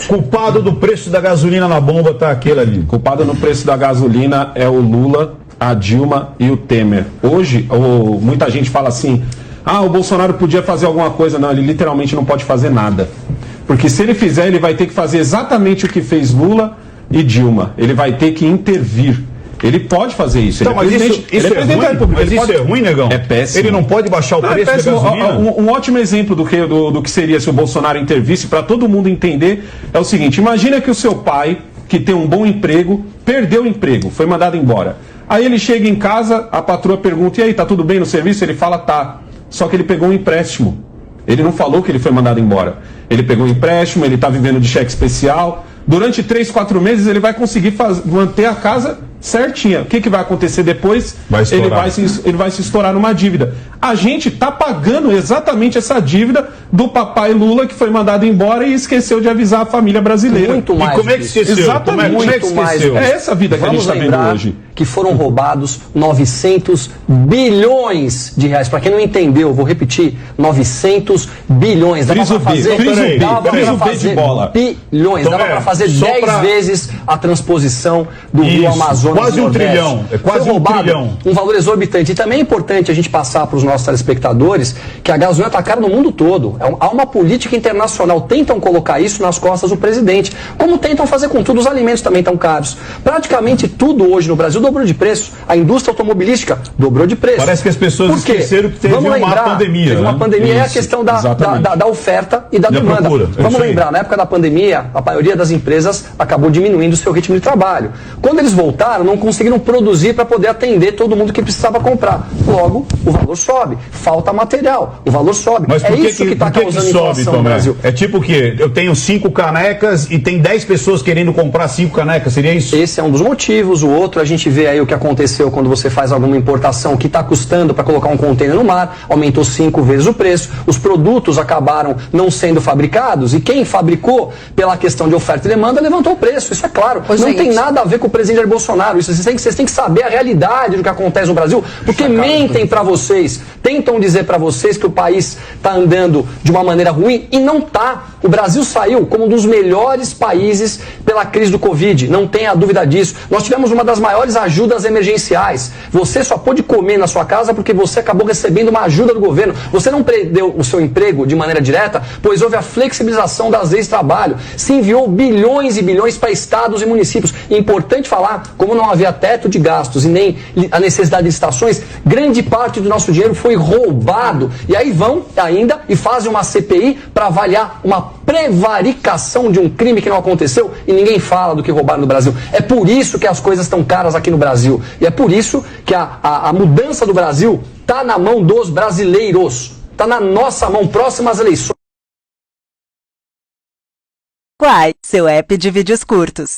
Culpado do preço da gasolina na bomba tá aquele ali. Culpado no preço da gasolina é o Lula, a Dilma e o Temer. Hoje, muita gente fala assim, o Bolsonaro podia fazer alguma coisa. Não, ele literalmente não pode fazer nada. Porque se ele fizer, ele vai ter que fazer exatamente o que fez Lula e Dilma. Ele vai ter que intervir. Ele pode fazer isso. Então, mas isso é ruim, mas isso é ruim, negão? É péssimo. Ele não pode baixar o preço da gasolina? Um ótimo exemplo do que seria se o Bolsonaro intervisse, para todo mundo entender, é o seguinte: imagina que o seu pai, que tem um bom emprego, perdeu o emprego, foi mandado embora. Aí ele chega em casa, a patroa pergunta, e aí, tá tudo bem no serviço? Ele fala, tá. Só que ele pegou um empréstimo. Ele não falou que ele foi mandado embora. Ele pegou um empréstimo, ele está vivendo de cheque especial. Durante 3, 4 meses ele vai conseguir manter a casa certinha. O que vai acontecer depois? Ele vai se estourar numa dívida. A gente está pagando exatamente essa dívida do papai Lula, que foi mandado embora e esqueceu de avisar a família brasileira. Muito mais. E como é que esqueceu? Exatamente. Como é que esqueceu? É essa vida que a gente está vendo hoje. Que foram roubados 900 bilhões de reais. Para quem não entendeu, vou repetir, 900 bilhões. Dava para fazer bilhões. Dava para fazer 10 vezes a transposição do Rio Amazonas. Quase um trilhão. É quase um trilhão. Um valor exorbitante. E também é importante a gente passar para os nossos telespectadores que a gasolina está cara no mundo todo. Há uma política internacional. Tentam colocar isso nas costas do presidente. Como tentam fazer com tudo, os alimentos também estão caros. Praticamente tudo hoje no Brasil dobrou de preço. A indústria automobilística dobrou de preço. Parece que as pessoas esqueceram que teve uma pandemia. Teve uma pandemia, é a questão da oferta e da demanda. Procura. Vamos lembrar, na época da pandemia, a maioria das empresas acabou diminuindo o seu ritmo de trabalho. Quando eles voltaram, não conseguiram produzir para poder atender todo mundo que precisava comprar. Logo, o valor sobe. Falta material, o valor sobe. Mas isso que está causando inflação no Brasil. É tipo o quê? Eu tenho 5 canecas e tem 10 pessoas querendo comprar 5 canecas, seria isso? Esse é um dos motivos. O outro, a gente vê aí o que aconteceu quando você faz alguma importação, que está custando para colocar um container no mar, aumentou 5 vezes o preço, os produtos acabaram não sendo fabricados e quem fabricou, pela questão de oferta e demanda, levantou o preço. Isso é claro. Não tem nada a ver com o presidente Jair Bolsonaro. Isso, vocês têm que saber a realidade do que acontece no Brasil, porque mentem para vocês, tentam dizer para vocês que o país está andando de uma maneira ruim e não está. O Brasil saiu como um dos melhores países pela crise do Covid, não tenha dúvida disso. Nós tivemos uma das maiores ajudas emergenciais. Você só pôde comer na sua casa porque você acabou recebendo uma ajuda do governo. Você não perdeu o seu emprego de maneira direta, pois houve a flexibilização das leis de trabalho. Se enviou bilhões e bilhões para estados e municípios. E é importante falar, como não havia teto de gastos e nem a necessidade de licitações, grande parte do nosso dinheiro foi roubado. E aí vão ainda e fazem uma CPI para avaliar uma prevaricação de um crime que não aconteceu e ninguém fala do que roubaram no Brasil. É por isso que as coisas estão caras aqui no Brasil. E é por isso que a mudança do Brasil está na mão dos brasileiros. Está na nossa mão, próximas eleições. Quai, seu app de vídeos curtos.